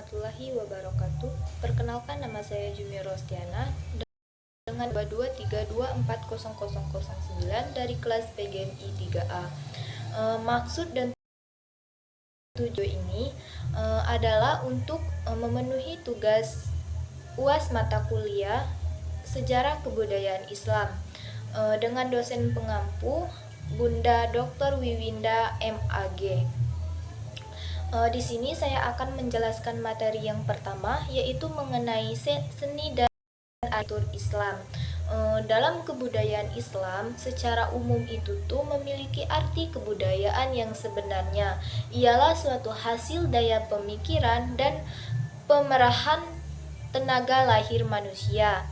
warahmatullahi wabarakatuh. Perkenalkan, nama saya Jumi Rostiana dengan 2324009 dari kelas PGMI 3A. Maksud dan tujuan ini adalah untuk memenuhi tugas UAS mata kuliah Sejarah Kebudayaan Islam dengan dosen pengampu Bunda Dr. Wiwinda MAG. Di sini saya akan menjelaskan materi yang pertama, yaitu mengenai seni dan arsitektur Islam. Dalam kebudayaan Islam, secara umum itu tuh memiliki arti kebudayaan yang sebenarnya ialah suatu hasil daya pemikiran dan pemerahan tenaga lahir manusia.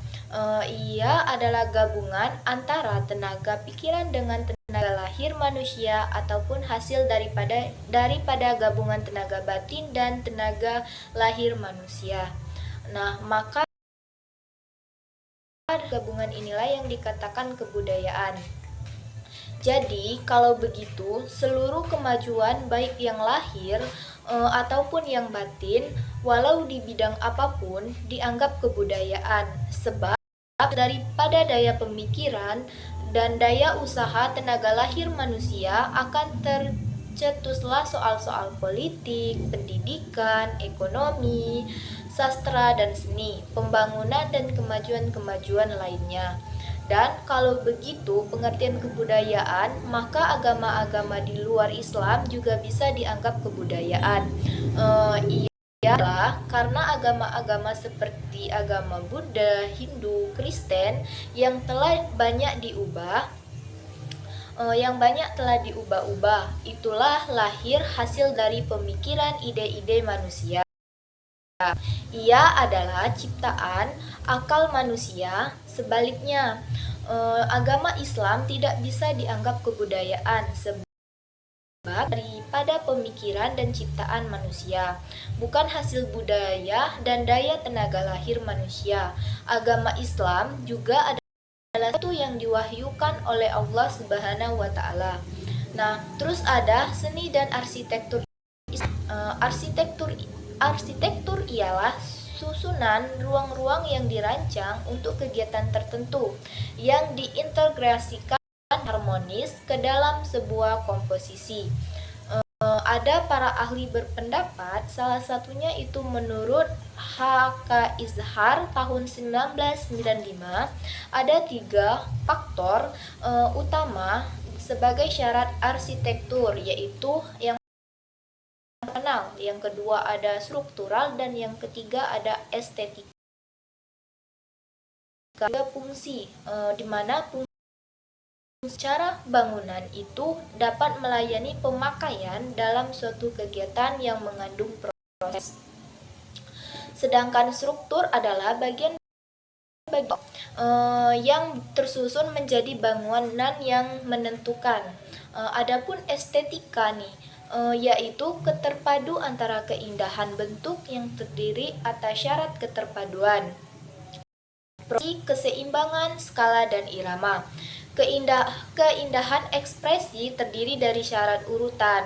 Ia adalah gabungan antara tenaga pikiran dengan tenaga lahir manusia ataupun hasil daripada gabungan tenaga batin dan tenaga lahir manusia. Nah, maka gabungan inilah yang dikatakan kebudayaan. Jadi, kalau begitu, seluruh kemajuan baik yang lahir ataupun yang batin, walau di bidang apapun, dianggap kebudayaan. Sebab daripada daya pemikiran dan daya usaha tenaga lahir manusia akan tercetuslah soal-soal politik, pendidikan, ekonomi, sastra dan seni, pembangunan dan kemajuan-kemajuan lainnya. Dan kalau begitu pengertian kebudayaan, maka agama-agama di luar Islam juga bisa dianggap kebudayaan. Ialah karena agama-agama seperti agama Buddha, Hindu, Kristen yang telah banyak diubah, ubah itulah lahir hasil dari pemikiran ide-ide manusia. Ia adalah ciptaan akal manusia. Sebaliknya, agama Islam tidak bisa dianggap kebudayaan sebab daripada pemikiran dan ciptaan manusia, bukan hasil budaya dan daya tenaga lahir manusia. Agama Islam juga adalah satu yang diwahyukan oleh Allah Subhanahu wa Ta'ala. Nah, terus ada seni dan arsitektur. Arsitektur ialah susunan ruang-ruang yang dirancang untuk kegiatan tertentu yang diintegrasikan harmonis ke dalam sebuah komposisi. Ada para ahli berpendapat, salah satunya itu menurut H.K. Izhar tahun 1995, ada 3 faktor utama sebagai syarat arsitektur, yaitu yang kenal, yang kedua ada struktural, dan yang ketiga ada estetika. Fungsi, di mana secara bangunan itu dapat melayani pemakaian dalam suatu kegiatan yang mengandung proses. Sedangkan struktur adalah bagian yang tersusun menjadi bangunan yang menentukan. Adapun estetika nih, yaitu keterpadu antara keindahan bentuk yang terdiri atas syarat keterpaduan, keseimbangan, skala, dan irama. Keindahan ekspresi terdiri dari syarat urutan,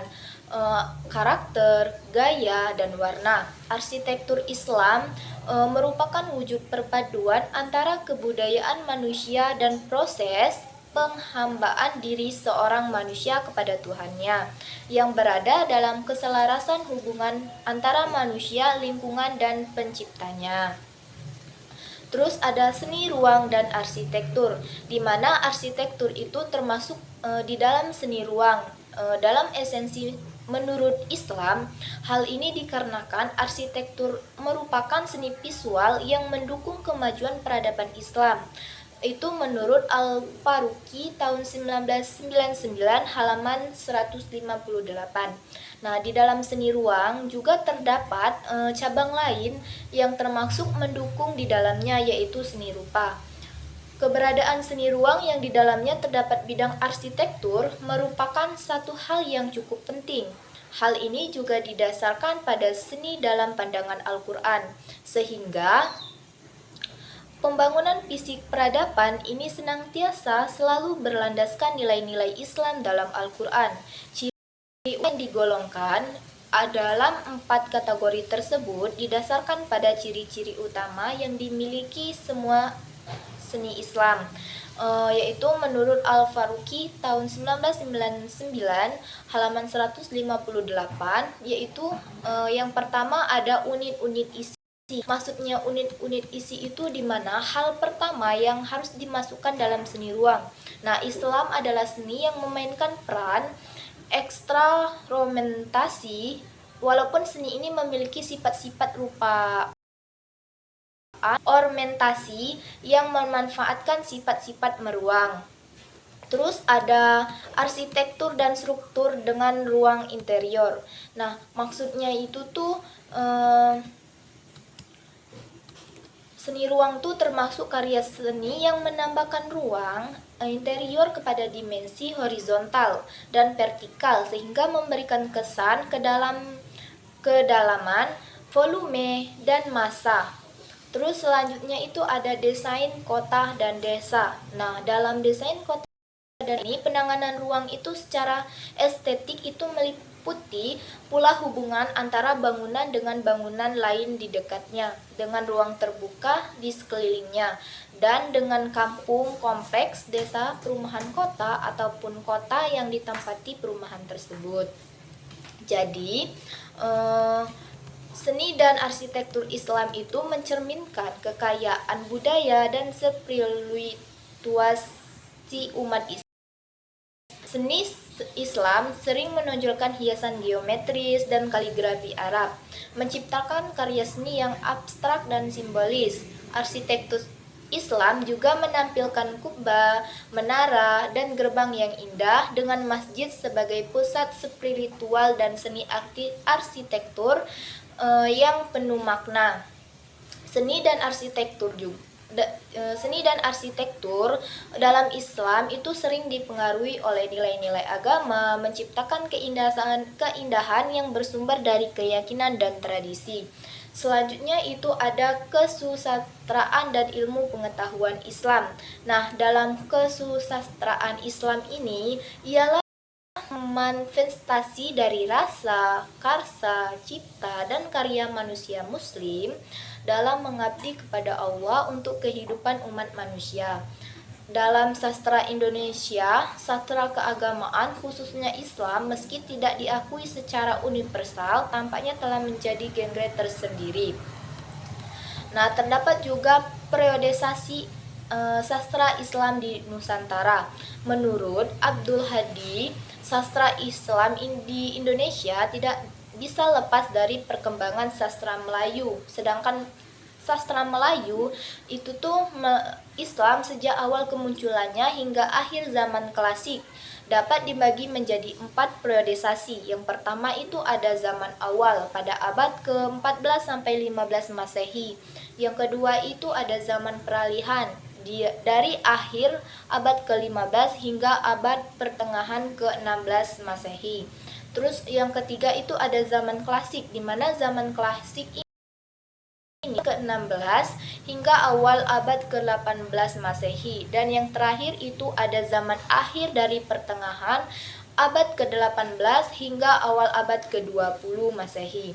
karakter, gaya, dan warna. Arsitektur Islam merupakan wujud perpaduan antara kebudayaan manusia dan proses penghambaan diri seorang manusia kepada Tuhannya, yang berada dalam keselarasan hubungan antara manusia, lingkungan, dan penciptanya. Terus ada seni ruang dan arsitektur, di mana arsitektur itu termasuk di dalam seni ruang. Dalam esensi menurut Islam, hal ini dikarenakan arsitektur merupakan seni visual yang mendukung kemajuan peradaban Islam. Itu menurut Al-Faruqi tahun 1999 halaman 158. Nah, di dalam seni ruang juga terdapat cabang lain yang termasuk mendukung di dalamnya, yaitu seni rupa. Keberadaan seni ruang yang di dalamnya terdapat bidang arsitektur merupakan satu hal yang cukup penting. Hal ini juga didasarkan pada seni dalam pandangan Al-Quran, sehingga pembangunan fisik peradaban ini senantiasa selalu berlandaskan nilai-nilai Islam dalam Al-Quran. Ciri yang digolongkan Dalam 4 kategori tersebut didasarkan pada ciri-ciri utama yang dimiliki semua seni Islam, yaitu menurut Al-Faruqi tahun 1999 halaman 158, yaitu yang pertama ada unit-unit isi. Maksudnya unit-unit isi itu di mana hal pertama yang harus dimasukkan dalam seni ruang. Nah, Islam adalah seni yang memainkan peran ekstra romentasi, walaupun seni ini memiliki sifat-sifat rupa ornamentasi yang memanfaatkan sifat-sifat meruang. Terus ada arsitektur dan struktur dengan ruang interior. Nah, maksudnya itu tuh seni ruang tuh termasuk karya seni yang menambahkan ruang interior kepada dimensi horizontal dan vertikal sehingga memberikan kesan kedalaman, volume, dan massa. Terus selanjutnya itu ada desain kota dan desa. Nah, dalam desain kota dan ini penanganan ruang itu secara estetik itu meliputi pula hubungan antara bangunan dengan bangunan lain di dekatnya, dengan ruang terbuka di sekelilingnya, dan dengan kampung, kompleks, desa, perumahan kota, ataupun kota yang ditempati perumahan tersebut. Jadi, seni dan arsitektur Islam itu mencerminkan kekayaan budaya dan spirituasi umat Islam. Seni Islam sering menonjolkan hiasan geometris dan kaligrafi Arab, menciptakan karya seni yang abstrak dan simbolis. Arsitektur Islam juga menampilkan kubah, menara, dan gerbang yang indah dengan masjid sebagai pusat spiritual dan seni arsitektur yang penuh makna. Seni dan arsitektur dalam Islam itu sering dipengaruhi oleh nilai-nilai agama, menciptakan keindahan yang bersumber dari keyakinan dan tradisi. Selanjutnya itu ada kesusastraan dan ilmu pengetahuan Islam. Nah, dalam kesusastraan Islam ini ialah manifestasi dari rasa, karsa, cipta, dan karya manusia muslim dalam mengabdi kepada Allah untuk kehidupan umat manusia. Dalam sastra Indonesia, sastra keagamaan khususnya Islam meski tidak diakui secara universal, tampaknya telah menjadi genre tersendiri. Nah, terdapat juga periodisasi sastra Islam di Nusantara. Menurut Abdul Hadi, sastra Islam di Indonesia tidak bisa lepas dari perkembangan sastra Melayu. Sedangkan sastra Melayu itu tuh Islam sejak awal kemunculannya hingga akhir zaman klasik dapat dibagi menjadi 4 periodisasi. Yang pertama itu ada zaman awal pada abad ke-14 sampai 15 Masehi. Yang kedua itu ada zaman peralihan dari akhir abad ke-15 hingga abad pertengahan ke-16 Masehi. Terus yang ketiga itu ada zaman klasik, di mana zaman klasik ini ke-16 hingga awal abad ke-18 Masehi. Dan yang terakhir itu ada zaman akhir dari pertengahan abad ke-18 hingga awal abad ke-20 Masehi.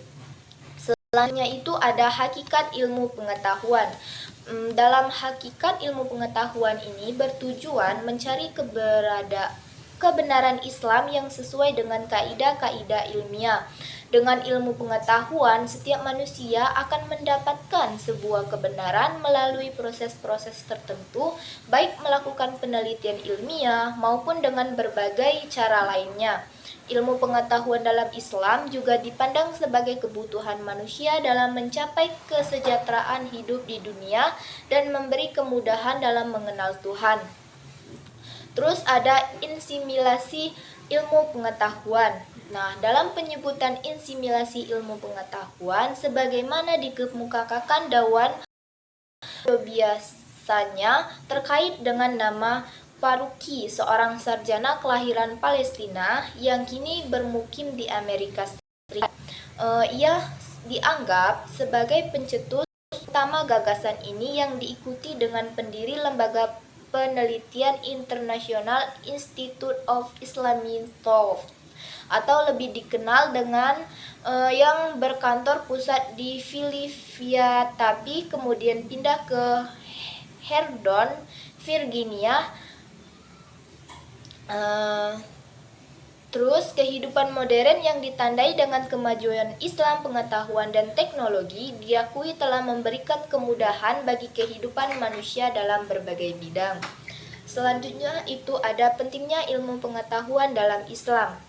Selanjutnya itu ada hakikat ilmu pengetahuan. Dalam hakikat ilmu pengetahuan ini bertujuan mencari kebenaran Islam yang sesuai dengan kaidah-kaidah ilmiah. Dengan ilmu pengetahuan, setiap manusia akan mendapatkan sebuah kebenaran melalui proses-proses tertentu, baik melakukan penelitian ilmiah maupun dengan berbagai cara lainnya. Ilmu pengetahuan dalam Islam juga dipandang sebagai kebutuhan manusia dalam mencapai kesejahteraan hidup di dunia dan memberi kemudahan dalam mengenal Tuhan. Terus ada insimilasi ilmu pengetahuan. Nah, dalam penyebutan insimilasi ilmu pengetahuan, sebagaimana dikemukakan dawan biasanya terkait dengan nama Faruqi, seorang sarjana kelahiran Palestina yang kini bermukim di Amerika Serikat. Ia dianggap sebagai pencetus utama gagasan ini yang diikuti dengan pendiri lembaga penelitian internasional Institute of Islamic Thought. atau lebih dikenal dengan yang berkantor pusat di Philadelphia tapi kemudian pindah ke Herndon, Virginia. Terus, kehidupan modern yang ditandai dengan kemajuan Islam, pengetahuan, dan teknologi diakui telah memberikan kemudahan bagi kehidupan manusia dalam berbagai bidang. Selanjutnya itu ada pentingnya ilmu pengetahuan dalam Islam.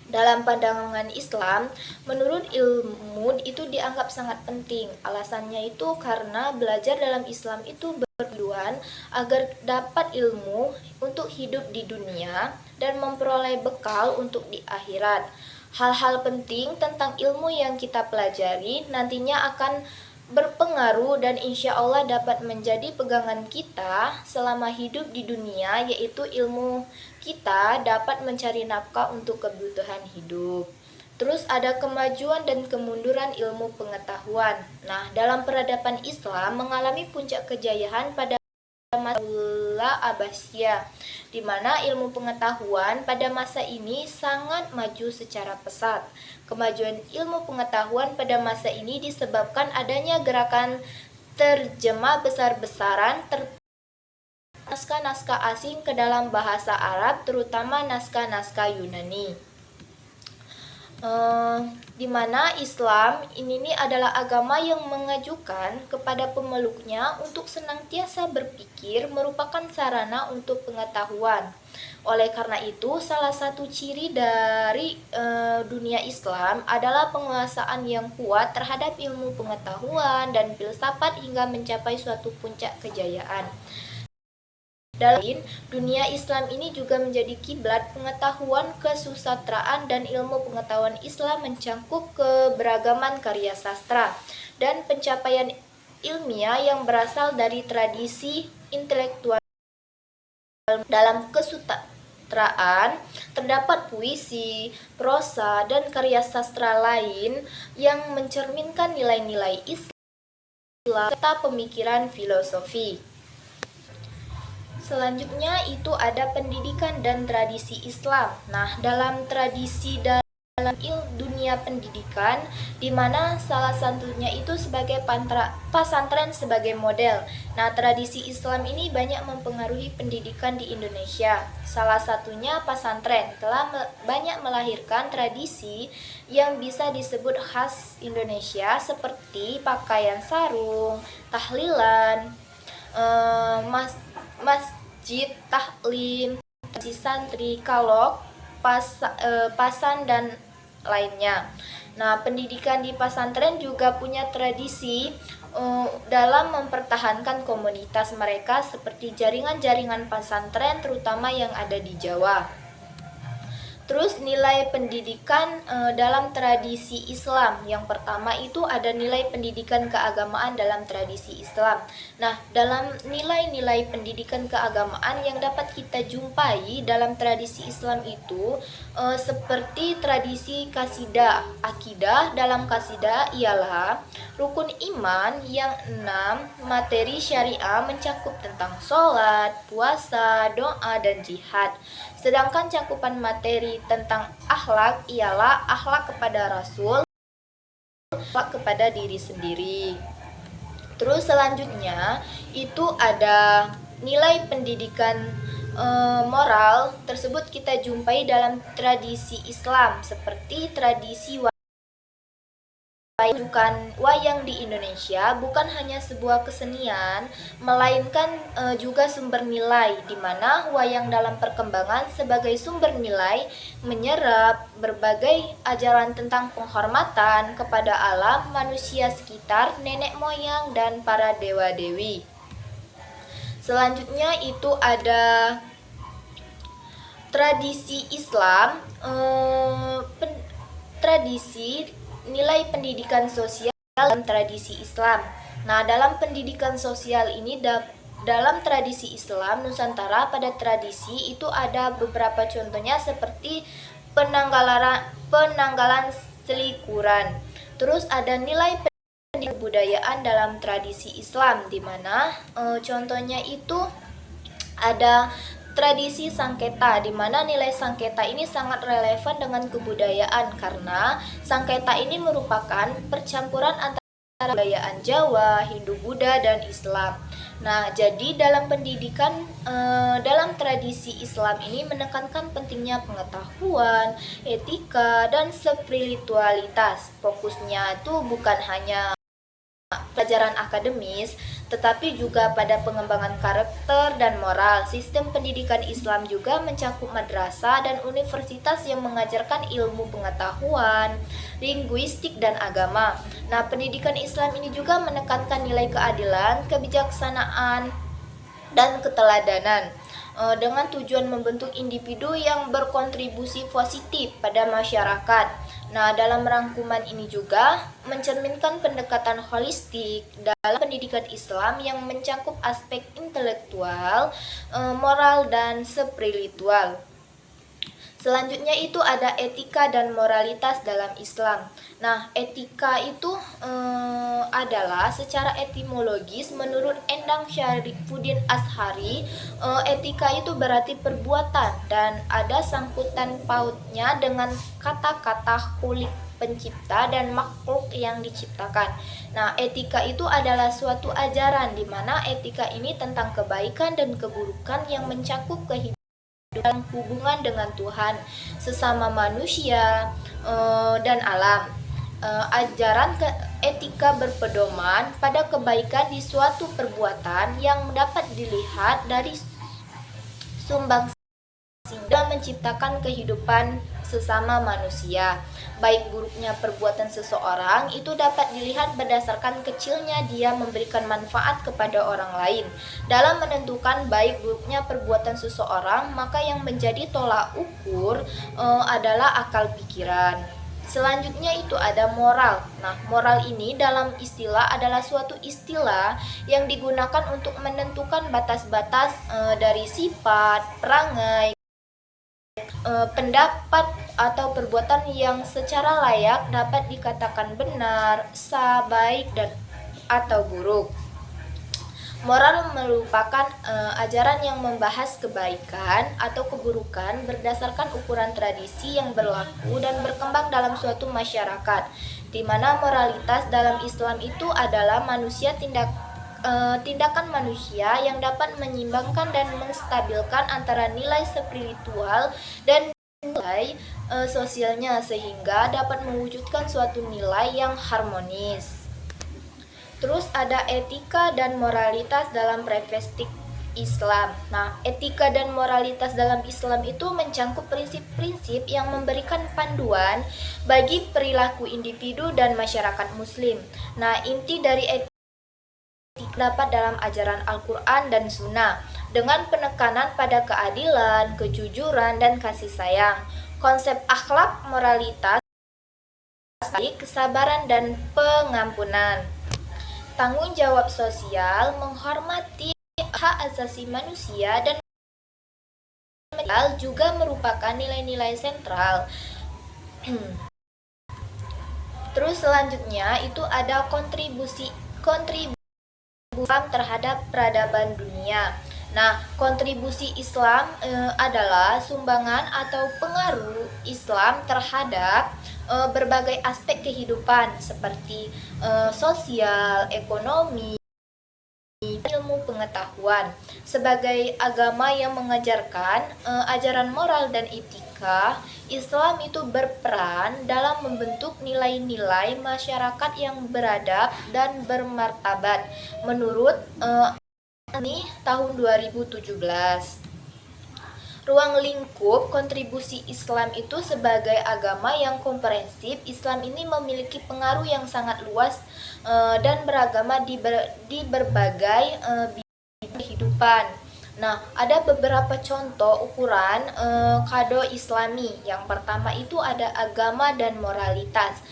Dalam pandangan Islam, menurut ilmu itu dianggap sangat penting. Alasannya itu karena belajar dalam Islam itu bertujuan agar dapat ilmu untuk hidup di dunia dan memperoleh bekal untuk di akhirat. Hal-hal penting tentang ilmu yang kita pelajari nantinya akan berpengaruh dan insya Allah dapat menjadi pegangan kita selama hidup di dunia, yaitu ilmu kita dapat mencari nafkah untuk kebutuhan hidup. Terus ada kemajuan dan kemunduran ilmu pengetahuan. Nah, dalam peradaban Islam mengalami puncak kejayaan pada masa Abbasiyah, di mana ilmu pengetahuan pada masa ini sangat maju secara pesat. Kemajuan ilmu pengetahuan pada masa ini disebabkan adanya gerakan terjemah besar-besaran naskah-naskah asing ke dalam bahasa Arab, terutama naskah-naskah Yunani. Di mana Islam ini adalah agama yang mengajukan kepada pemeluknya untuk senantiasa berpikir merupakan sarana untuk pengetahuan. Oleh karena itu, salah satu ciri dari dunia Islam adalah penguasaan yang kuat terhadap ilmu pengetahuan dan filsafat hingga mencapai suatu puncak kejayaan. Dalam dunia Islam ini juga menjadi kiblat pengetahuan kesusastraan dan ilmu pengetahuan Islam mencangkup keberagaman karya sastra dan pencapaian ilmiah yang berasal dari tradisi intelektual. Dalam kesusastraan terdapat puisi, prosa, dan karya sastra lain yang mencerminkan nilai-nilai Islam serta pemikiran filosofi. Selanjutnya itu ada pendidikan dan tradisi Islam. Nah, dalam tradisi dalam dunia pendidikan, di mana salah satunya itu sebagai pesantren sebagai model. Nah, tradisi Islam ini banyak mempengaruhi pendidikan di Indonesia. Salah satunya pesantren telah banyak melahirkan tradisi yang bisa disebut khas Indonesia seperti pakaian sarung, tahlilan, masjid, taklim, santri, kalok, pasan, dan lainnya. Nah, pendidikan di pesantren juga punya tradisi dalam mempertahankan komunitas mereka seperti jaringan-jaringan pesantren terutama yang ada di Jawa. Terus nilai pendidikan dalam tradisi Islam. Yang pertama itu ada nilai pendidikan keagamaan dalam tradisi Islam. Nah, dalam nilai-nilai pendidikan keagamaan yang dapat kita jumpai dalam tradisi Islam itu seperti tradisi kasidah. Akidah dalam kasidah ialah rukun iman yang 6, materi syariah mencakup tentang sholat, puasa, doa, dan jihad. Sedangkan cakupan materi tentang akhlak ialah akhlak kepada Rasul, akhlak kepada diri sendiri. Terus selanjutnya itu ada nilai pendidikan moral tersebut kita jumpai dalam tradisi Islam seperti tradisi wayang di Indonesia bukan hanya sebuah kesenian, melainkan juga sumber nilai, di mana wayang dalam perkembangan sebagai sumber nilai menyerap berbagai ajaran tentang penghormatan kepada alam, manusia sekitar, nenek moyang, dan para dewa-dewi. Selanjutnya itu ada tradisi Islam, tradisi nilai pendidikan sosial dalam tradisi Islam. Nah, dalam pendidikan sosial ini dalam tradisi Islam Nusantara pada tradisi itu ada beberapa contohnya seperti penanggalan selikuran. Terus ada nilai kebudayaan dalam tradisi Islam di mana contohnya itu ada tradisi sangketa, di mana nilai sangketa ini sangat relevan dengan kebudayaan karena sangketa ini merupakan percampuran antara kebudayaan Jawa, Hindu-Buddha, dan Islam. Nah, jadi dalam pendidikan, dalam tradisi Islam ini menekankan pentingnya pengetahuan, etika, dan spiritualitas. Fokusnya itu bukan hanya pelajaran akademis, tetapi juga pada pengembangan karakter dan moral. Sistem pendidikan Islam juga mencakup madrasah dan universitas yang mengajarkan ilmu pengetahuan, linguistik, dan agama. Nah, pendidikan Islam ini juga menekankan nilai keadilan, kebijaksanaan, dan keteladanan dengan tujuan membentuk individu yang berkontribusi positif pada masyarakat. Nah, dalam rangkuman ini juga mencerminkan pendekatan holistik dalam pendidikan Islam yang mencakup aspek intelektual, moral, dan spiritual. Selanjutnya itu ada etika dan moralitas dalam Islam. Nah, etika itu adalah secara etimologis menurut Endang Syarifuddin Ashari, etika itu berarti perbuatan dan ada sangkutan pautnya dengan kata-kata kulit pencipta dan makhluk yang diciptakan. Nah, etika itu adalah suatu ajaran di mana etika ini tentang kebaikan dan keburukan yang mencakup kehidupan dalam hubungan dengan Tuhan, sesama manusia, dan alam. Ajaran etika berpedoman pada kebaikan di suatu perbuatan yang dapat dilihat dari sumbangsi dalam menciptakan kehidupan sesama manusia. Baik buruknya perbuatan seseorang itu dapat dilihat berdasarkan kecilnya dia memberikan manfaat kepada orang lain. Dalam menentukan baik buruknya perbuatan seseorang, maka yang menjadi tolak ukur adalah akal pikiran. Selanjutnya itu ada moral. Nah, moral ini dalam istilah adalah suatu istilah yang digunakan untuk menentukan batas-batas dari sifat, perangai, pendapat atau perbuatan yang secara layak dapat dikatakan benar, sah, baik, dan atau buruk. Moral merupakan ajaran yang membahas kebaikan atau keburukan berdasarkan ukuran tradisi yang berlaku dan berkembang dalam suatu masyarakat, di mana moralitas dalam Islam itu adalah tindakan manusia yang dapat menyimbangkan dan menstabilkan antara nilai spiritual dan nilai sosialnya sehingga dapat mewujudkan suatu nilai yang harmonis. Terus ada etika dan moralitas dalam perspektif Islam. Nah, etika dan moralitas dalam Islam itu mencakup prinsip-prinsip yang memberikan panduan bagi perilaku individu dan masyarakat muslim. Nah, inti dari etika terdapat dalam ajaran Al-Quran dan Sunnah dengan penekanan pada keadilan, kejujuran, dan kasih sayang. Konsep akhlak moralitas, kesabaran, dan pengampunan. Tanggung jawab sosial, menghormati hak asasi manusia, dan juga merupakan nilai-nilai sentral. Terus selanjutnya itu ada kontribusi Islam terhadap peradaban dunia. Nah, kontribusi Islam adalah sumbangan atau pengaruh Islam terhadap berbagai aspek kehidupan seperti sosial, ekonomi, ilmu pengetahuan. Sebagai agama yang mengajarkan ajaran moral dan etika, Islam itu berperan dalam membentuk nilai-nilai masyarakat yang beradab dan bermartabat menurut ini tahun 2017. Ruang lingkup kontribusi Islam itu sebagai agama yang komprehensif, Islam ini memiliki pengaruh yang sangat luas dan beragama di berbagai bidang kehidupan. Nah, ada beberapa contoh ukuran kado Islami. Yang pertama itu ada agama dan moralitas.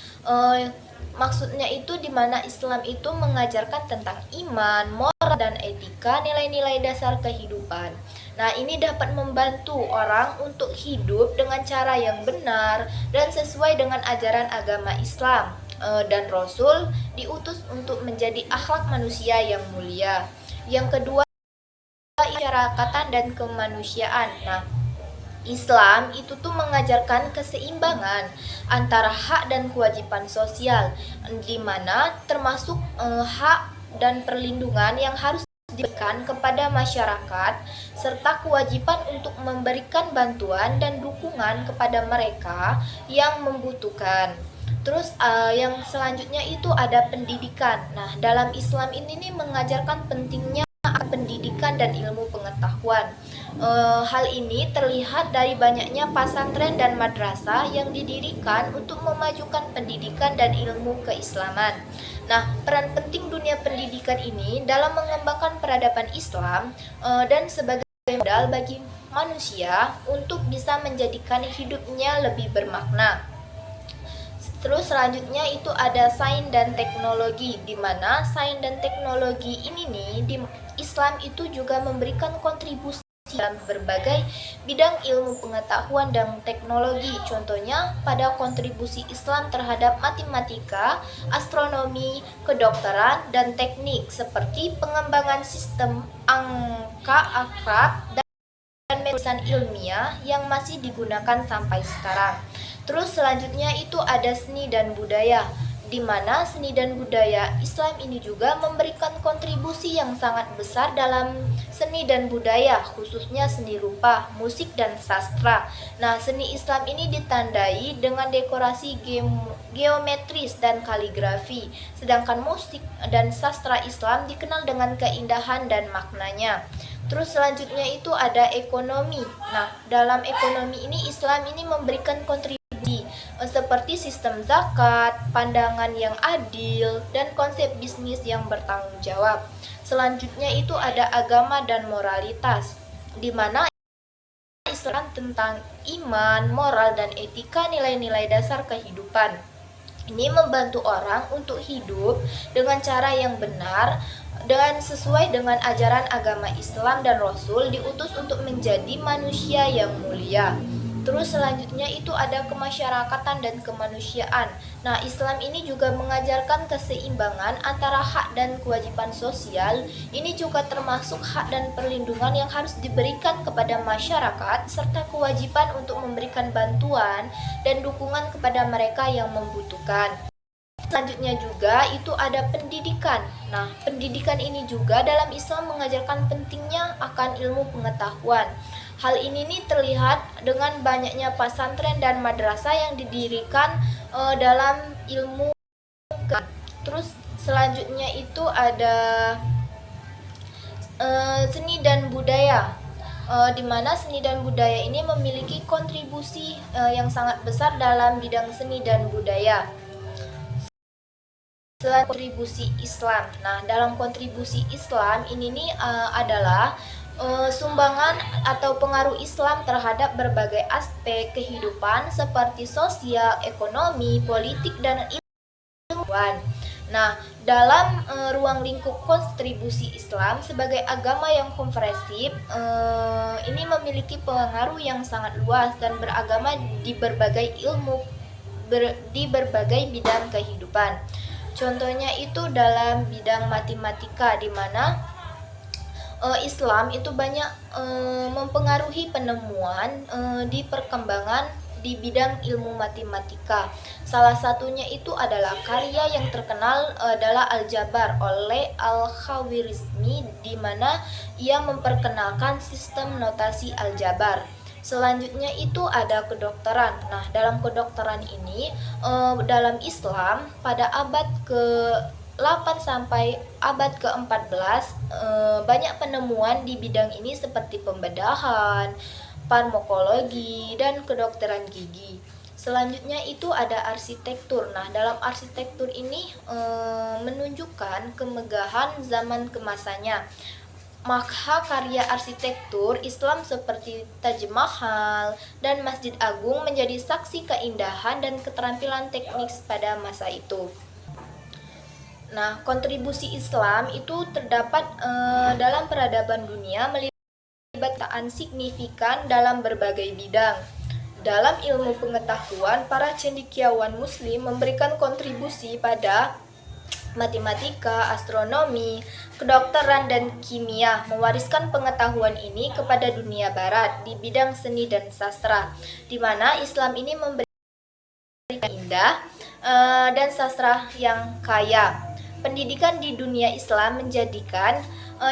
Maksudnya itu di mana Islam itu mengajarkan tentang iman, moral, dan etika, nilai-nilai dasar kehidupan. Nah, ini dapat membantu orang untuk hidup dengan cara yang benar dan sesuai dengan ajaran agama Islam. Dan Rasul diutus untuk menjadi akhlak manusia yang mulia. Yang kedua, kemasyarakatan dan kemanusiaan. Nah, Islam itu tuh mengajarkan keseimbangan antara hak dan kewajiban sosial, di mana termasuk hak dan perlindungan yang harus diberikan kepada masyarakat serta kewajiban untuk memberikan bantuan dan dukungan kepada mereka yang membutuhkan. Terus yang selanjutnya itu ada pendidikan. Nah, dalam Islam ini nih mengajarkan pentingnya pendidikan dan ilmu pengetahuan. Hal ini terlihat dari banyaknya pesantren dan madrasah yang didirikan untuk memajukan pendidikan dan ilmu keislaman. Nah, peran penting dunia pendidikan ini dalam mengembangkan peradaban Islam dan sebagai modal bagi manusia untuk bisa menjadikan hidupnya lebih bermakna. Terus selanjutnya itu ada sains dan teknologi, di mana sains dan teknologi ini nih di Islam itu juga memberikan kontribusi dalam berbagai bidang ilmu pengetahuan dan teknologi. Contohnya pada kontribusi Islam terhadap matematika, astronomi, kedokteran, dan teknik seperti pengembangan sistem angka akrab dan menulisan ilmiah yang masih digunakan sampai sekarang. Terus selanjutnya itu ada seni dan budaya, di mana seni dan budaya Islam ini juga memberikan kontribusi yang sangat besar dalam seni dan budaya, khususnya seni rupa, musik, dan sastra. Nah, seni Islam ini ditandai dengan dekorasi geometris dan kaligrafi, sedangkan musik dan sastra Islam dikenal dengan keindahan dan maknanya. Terus selanjutnya itu ada ekonomi. Nah, dalam ekonomi ini Islam ini memberikan kontribusi seperti sistem zakat, pandangan yang adil, dan konsep bisnis yang bertanggung jawab. Selanjutnya itu ada agama dan moralitas, di mana Islam tentang iman, moral, dan etika nilai-nilai dasar kehidupan. Ini membantu orang untuk hidup dengan cara yang benar dan sesuai dengan ajaran agama Islam dan Rasul diutus untuk menjadi manusia yang mulia. Terus selanjutnya itu ada kemasyarakatan dan kemanusiaan. Nah, Islam ini juga mengajarkan keseimbangan antara hak dan kewajiban sosial. Ini juga termasuk hak dan perlindungan yang harus diberikan kepada masyarakat serta kewajiban untuk memberikan bantuan dan dukungan kepada mereka yang membutuhkan. Selanjutnya juga itu ada pendidikan. Nah, pendidikan ini juga dalam Islam mengajarkan pentingnya akan ilmu pengetahuan. Hal ini nih terlihat dengan banyaknya pesantren dan madrasah yang didirikan dalam ilmu. Terus selanjutnya itu ada seni dan budaya, di mana seni dan budaya ini memiliki kontribusi yang sangat besar dalam bidang seni dan budaya. Selain kontribusi Islam, nah dalam kontribusi Islam ini nih adalah sumbangan atau pengaruh Islam terhadap berbagai aspek kehidupan seperti sosial, ekonomi, politik, dan ilmuwan. Nah, dalam ruang lingkup kontribusi Islam sebagai agama yang komprehensif, ini memiliki pengaruh yang sangat luas dan beragama di berbagai ilmu, di berbagai bidang kehidupan. Contohnya itu dalam bidang matematika, di mana Islam itu banyak mempengaruhi penemuan di perkembangan di bidang ilmu matematika. Salah satunya itu adalah karya yang terkenal adalah Al-Jabar oleh Al-Khwarizmi, di mana ia memperkenalkan sistem notasi Al-Jabar. Selanjutnya itu ada kedokteran. Nah, dalam kedokteran ini dalam Islam pada abad ke-8 sampai abad ke-14 banyak penemuan di bidang ini seperti pembedahan, farmakologi, dan kedokteran gigi. Selanjutnya itu ada arsitektur. Nah, dalam arsitektur ini menunjukkan kemegahan zaman kemasannya. Maka karya arsitektur Islam seperti Taj Mahal dan Masjid Agung menjadi saksi keindahan dan keterampilan teknik pada masa itu. Nah, kontribusi Islam itu terdapat dalam peradaban dunia melibatkan signifikan dalam berbagai bidang. Dalam ilmu pengetahuan, para cendekiawan Muslim memberikan kontribusi pada matematika, astronomi, kedokteran, dan kimia, mewariskan pengetahuan ini kepada dunia barat di bidang seni dan sastra, di mana Islam ini memberikan indah dan sastra yang kaya. Pendidikan di dunia Islam menjadikan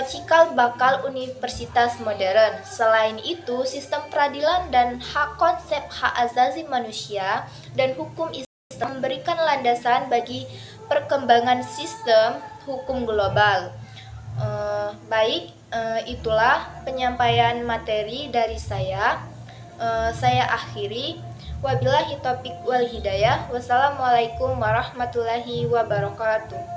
cikal bakal universitas modern. Selain itu, sistem peradilan dan konsep hak asasi manusia dan hukum Islam memberikan landasan bagi perkembangan sistem hukum global. Itulah penyampaian materi dari saya. Saya akhiri. Wabillahi taufiq wal hidayah. Wassalamualaikum warahmatullahi wabarakatuh.